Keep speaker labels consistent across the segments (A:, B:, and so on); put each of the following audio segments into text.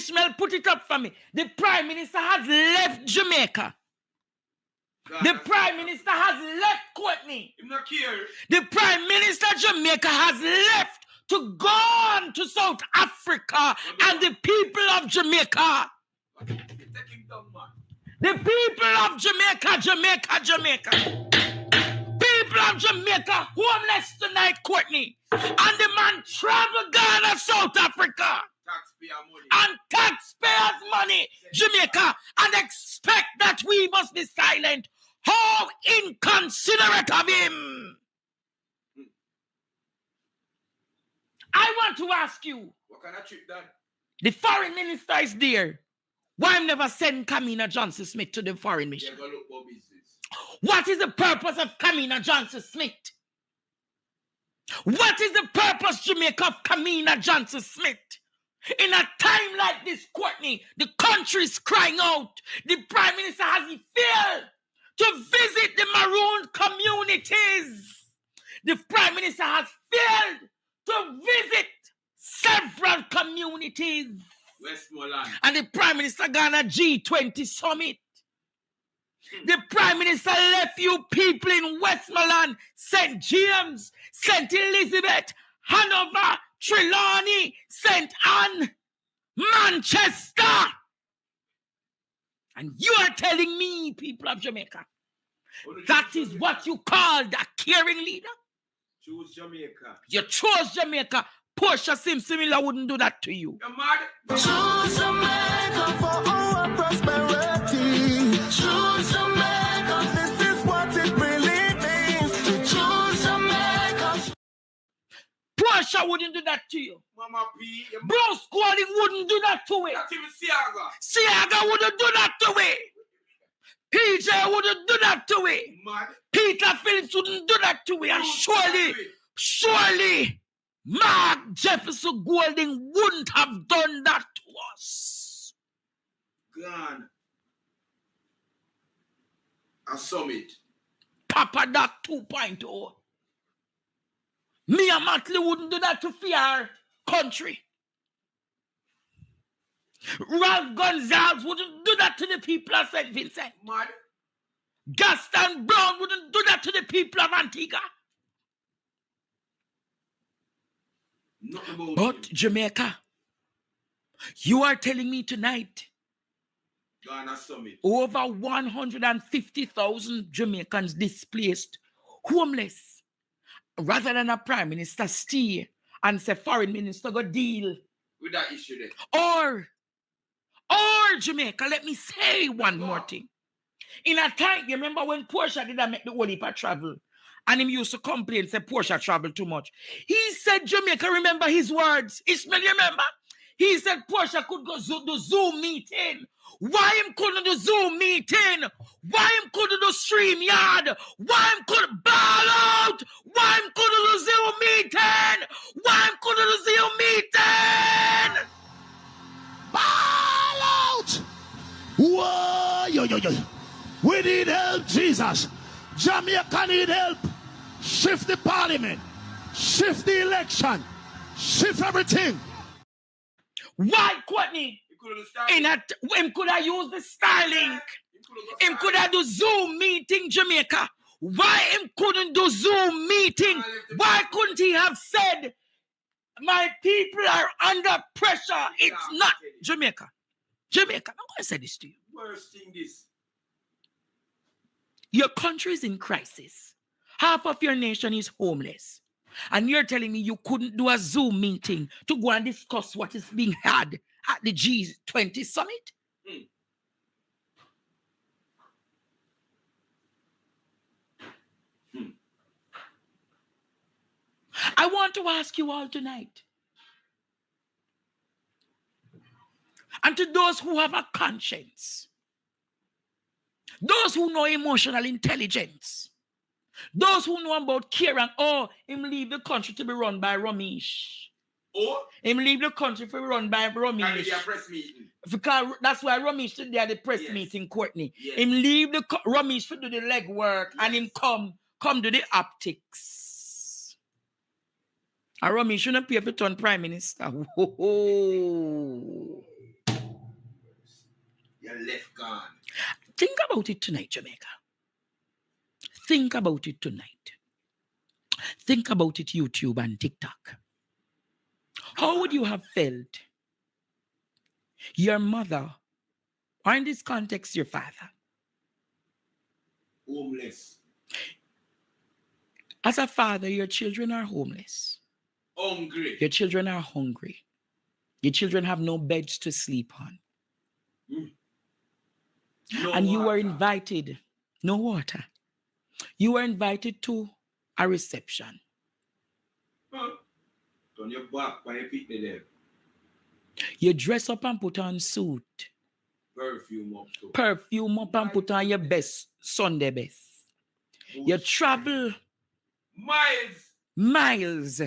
A: Ishmael, put it up for me. The Prime Minister has left Jamaica. The Prime Minister has left Courtney. The Prime Minister of Jamaica has left to go on to South Africa and the people of Jamaica. The people of Jamaica. People of Jamaica, homeless tonight, Courtney. And the man travel Ghana, South Africa. And taxpayers' money, Jamaica, and expect that we must be silent. How inconsiderate of him! I want to ask you,
B: what kind of trip that?
A: The foreign minister is there. Why never send Kamina Johnson Smith to the foreign mission?
B: Yeah, go look for business.
A: What is the purpose of Kamina Johnson Smith? What is the purpose, Jamaica, of Kamina Johnson Smith? In a time like this, Courtney, the country is crying out. The Prime Minister has failed to visit the marooned communities. The Prime Minister has failed to visit several communities.
B: Westmoreland.
A: And the Prime Minister gone a G20 summit. The Prime Minister left you people in Westmoreland, St. James, St. Elizabeth, Hanover, Trelawney, St. Anne, Manchester. And you are telling me, people of Jamaica, that is what you call a caring leader?
B: Choose Jamaica.
A: You chose Jamaica. Portia Simpson wouldn't do that to you.
B: You're mad.
C: Choose Jamaica for our prosperity. Choose Jamaica. This is what it really means to choose Jamaica.
A: Portia wouldn't do that to you.
B: Mama P.
A: Bruce Golding wouldn't do that to it.
B: Not even Siaga.
A: Siaga wouldn't do that to it. PJ wouldn't do that to it.
B: Mad.
A: Peter Phillips wouldn't do that to it. And surely, Mark Jefferson Golding wouldn't have done that to us.
B: Gone. A summit.
A: Papa Doc 2.0. Mia Matley wouldn't do that to fear country. Ralph Gonzalez wouldn't do that to the people of St. Vincent.
B: Mad.
A: Gaston Brown wouldn't do that to the people of Antigua. But Jamaica, you are telling me tonight
B: Ghana Summit.
A: Over 150,000 Jamaicans displaced, homeless, rather than a prime minister stay and say foreign minister go deal
B: with that issue there.
A: Or Jamaica, let me say one more thing. In a time, you remember when Portia did make the whole heap of travel? And him used to complain, say Portia travel too much. He said, Jamaica, remember his words. Ishmael, you remember? He said Portia could go do Zoom meeting. Why him couldn't do Zoom meeting? Why him couldn't do StreamYard? Why him couldn't ball out? Why him couldn't do Zoom meeting? Why him couldn't do Zoom meeting?
C: Ball out! Whoa, yo. We need help, Jesus. Jamaica need help. Shift the parliament. Shift the election. Shift everything.
A: Why, Courtney? Him could have used the Starlink. Him could have do Zoom meeting Jamaica. Why him couldn't do Zoom meeting? Why couldn't he have said, my people are under pressure? It's not Jamaica. Jamaica, I'm going to say this to you.
B: Worst thing this.
A: Your country is in crisis. Half of your nation is homeless. And you're telling me you couldn't do a Zoom meeting to go and discuss what is being had at the G20 summit? I want to ask you all tonight, and to those who have a conscience, those who know emotional intelligence, those who know about care and him leave the country to be run by Ramesh.
B: Oh?
A: Him leave the country to be run by Ramesh.
B: Press meeting.
A: Because that's why Ramesh did the press meeting, Courtney. Yes. Him leave the Ramesh to do the legwork and him come do the optics. And Ramesh shouldn't pay for turn prime minister. Whoa.
B: You're left gone.
A: Think about it tonight, Jamaica. Think about it tonight. Think about it, YouTube and TikTok. How would you have felt your mother, or in this context, your father,
B: Homeless.
A: as a father, your children are homeless.
B: Hungry.
A: Your children are hungry. Your children have no beds to sleep on.
B: No
A: And you were
B: water.
A: invited, no water. You were invited to a reception.
B: Turn your back when you pick them.
A: You dress up and put on suit.
B: Perfume up too.
A: Perfume up and put on your best, Sunday best. You travel miles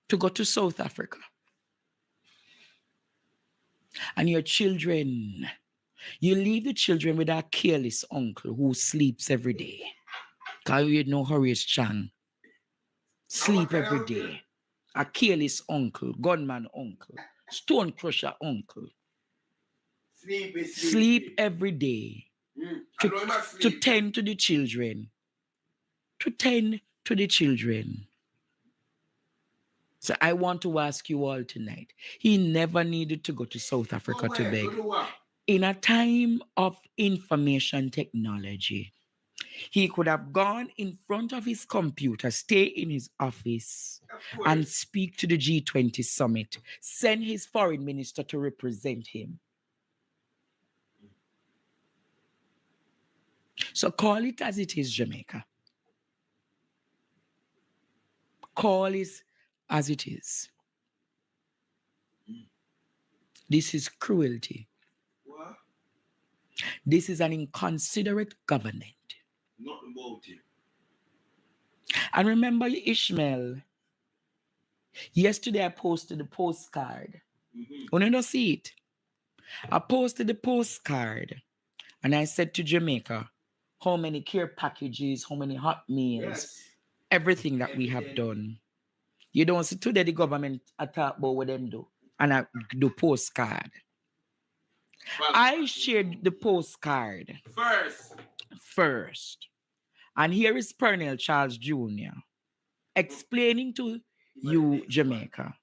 A: to go to South Africa. And your children, you leave the children with a careless uncle who sleeps every day. Because you know Horace Chan. Sleep every day. A careless uncle, gunman uncle, stone crusher uncle. Sleep every day. To tend to the children. To tend to the children. So I want to ask you all tonight. He never needed to go to South Africa to beg. In a time of information technology, he could have gone in front of his computer, stay in his office, and speak to the G20 summit, send his foreign minister to represent him. So call it as it is, Jamaica. Call it as it is. This is cruelty.
B: What?
A: This is an inconsiderate government.
B: Nothing about it.
A: And remember, Ishmael, yesterday I posted the postcard. You don't see it. I posted the postcard and I said to Jamaica, how many care packages, how many hot meals, everything that we have done. You don't see today the government talk about what them do. And I do postcard. I shared the postcard first. And here is Pernell Charles Jr. explaining to you, Jamaica.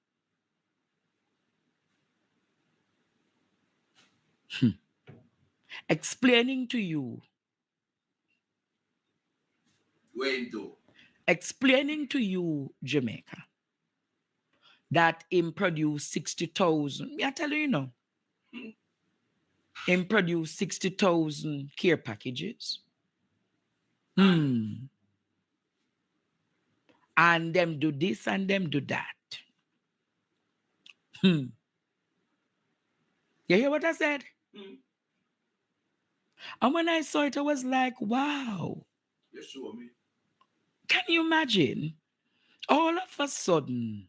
A: Explaining to you. Explaining to you, Jamaica, that him produced 60,000. I tell you now. Him produced 60,000 care packages. And them do this and them do that. You hear what I said? And when I saw it, I was like, wow.
B: You show me.
A: Can you imagine? All of a sudden,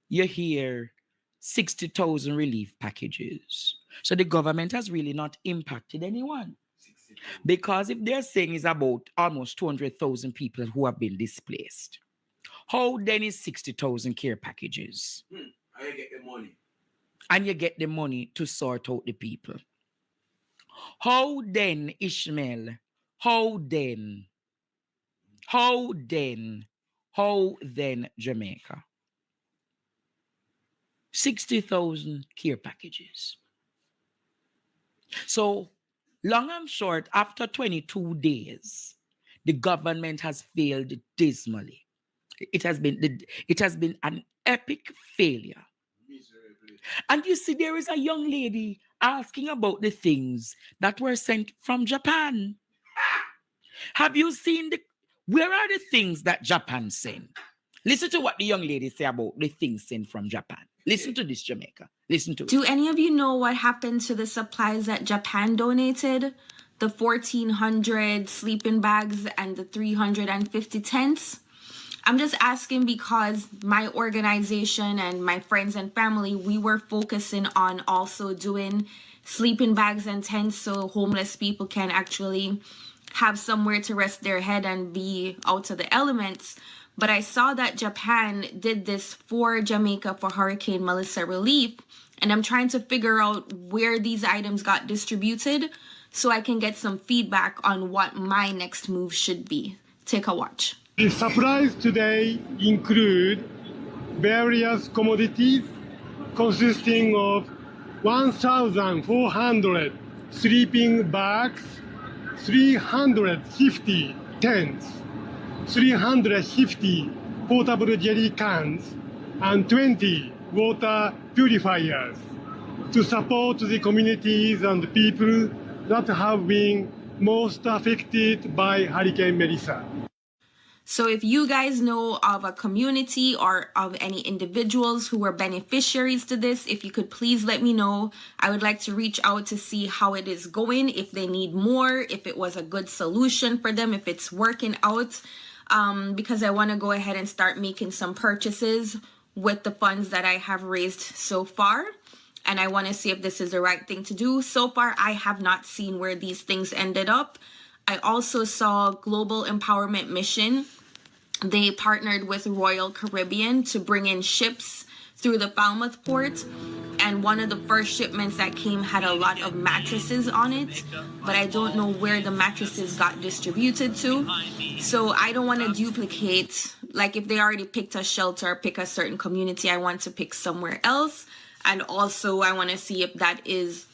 A: you hear 60,000 relief packages. So the government has really not impacted anyone. Because if they're saying it's about almost 200,000 people who have been displaced, how then is 60,000 care packages?
B: And you get the money.
A: And you get the money to sort out the people. How then, Ishmael? How then, Jamaica? 60,000 care packages. So, long and short, after 22 days, the government has failed dismally. It has been an epic failure.
B: Miserably.
A: And you see, there is a young lady asking about the things that were sent from Japan. Have you seen where are the things that Japan sent? Listen to what the young lady say about the things sent from Japan. Listen to this, Jamaica. Listen to it.
D: Do any of you know what happened to the supplies that Japan donated? The 1,400 sleeping bags and the 350 tents? I'm just asking because my organization and my friends and family, we were focusing on also doing sleeping bags and tents so homeless people can actually have somewhere to rest their head and be out of the elements. But I saw that Japan did this for Jamaica for Hurricane Melissa relief, and I'm trying to figure out where these items got distributed so I can get some feedback on what my next move should be. Take a watch.
E: The supplies today include various commodities consisting of 1,400 sleeping bags, 350 tents, 350 portable jerry cans, and 20 water purifiers to support the communities and people that have been most affected by Hurricane Melissa.
D: So if you guys know of a community or of any individuals who were beneficiaries to this, if you could please let me know. I would like to reach out to see how it is going, if they need more, if it was a good solution for them, if it's working out, because I want to go ahead and start making some purchases with the funds that I have raised so far. And I want to see if this is the right thing to do. So far, I have not seen where these things ended up. I also saw Global Empowerment Mission. They partnered with Royal Caribbean to bring in ships through the Falmouth port. And one of the first shipments that came had a lot of mattresses on it, but I don't know where the mattresses got distributed to. So I don't want to duplicate, like if they already picked a shelter, pick a certain community, I want to pick somewhere else. And also I want to see if that is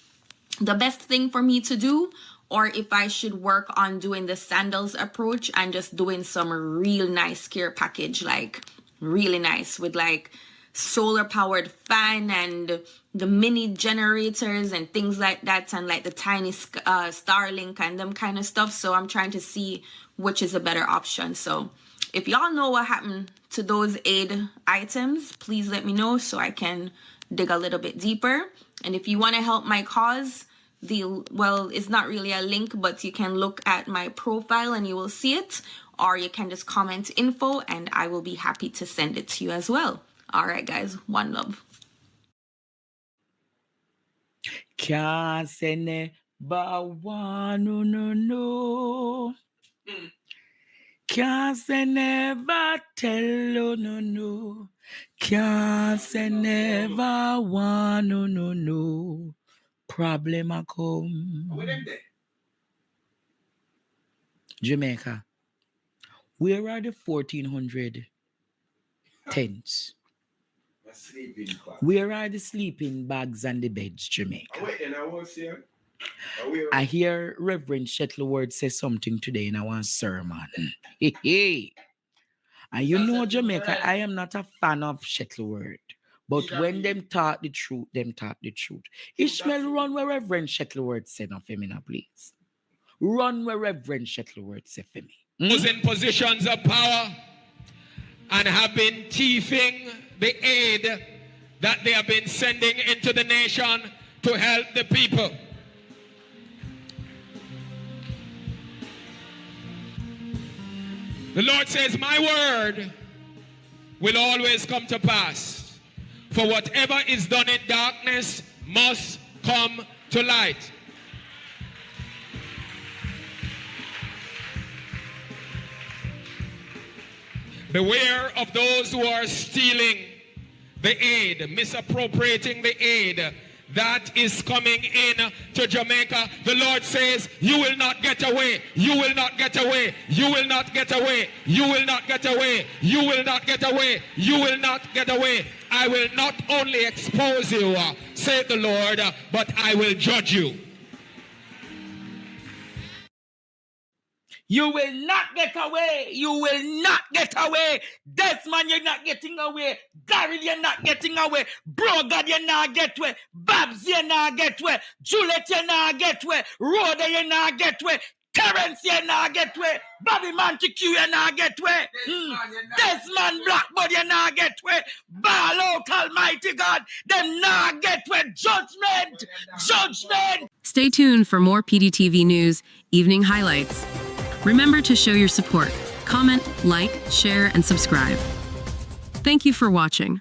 D: the best thing for me to do, or if I should work on doing the sandals approach and just doing some real nice care package, like really nice with like solar powered fan and the mini generators and things like that, and like the tiny Starlink and them kind of stuff. So I'm trying to see which is a better option. So if y'all know what happened to those aid items, please let me know so I can dig a little bit deeper. And if you want to help my cause, it's not really a link, but you can look at my profile and you will see it, or you can just comment info and I will be happy to send it to you as well. All right, guys, one love.
A: Can't say never one, no. Can't say never tell, no. Can't say never one, no. Problem a come.
B: Where them there?
A: Jamaica. Where are the 1,400 tents? Where are the sleeping bags and the beds, Jamaica?
B: Wait, then I want to see him.
A: I hear Reverend Shuttleworth say something today in our sermon. And you know, Jamaica, I am not a fan of Shuttleworth. But when them taught the truth, Ishmael, run where Reverend Shuttleworth said no for me now, please. Run where Reverend Shuttleworth said for me.
F: Who's in positions of power and have been thieving the aid that they have been sending into the nation to help the people. The Lord says, my word will always come to pass. For whatever is done in darkness must come to light. Beware of those who are stealing the aid, misappropriating the aid that is coming in to Jamaica. The Lord says, you will not get away. You will not get away. You will not get away. You will not get away. You will not get away. You will not get away. I will not only expose you, saith the Lord, but I will judge you.
A: You will not get away. You will not get away. Desmond, you're not getting away. Daryl, you're not getting away. Bro, God, you're not get away. Babs, you're not get away. Juliet, you're not get away. Rhoda, you're not get away. Terrence, you're not get away. Bobby Montague, you're not get away. Desmond Blackbird, you're not get away. Ball out, Almighty God. Them not get away. Judgment. Judgment.
G: Stay tuned for more PDTV News Evening Highlights. Remember to show your support. Comment, like, share, and subscribe. Thank you for watching.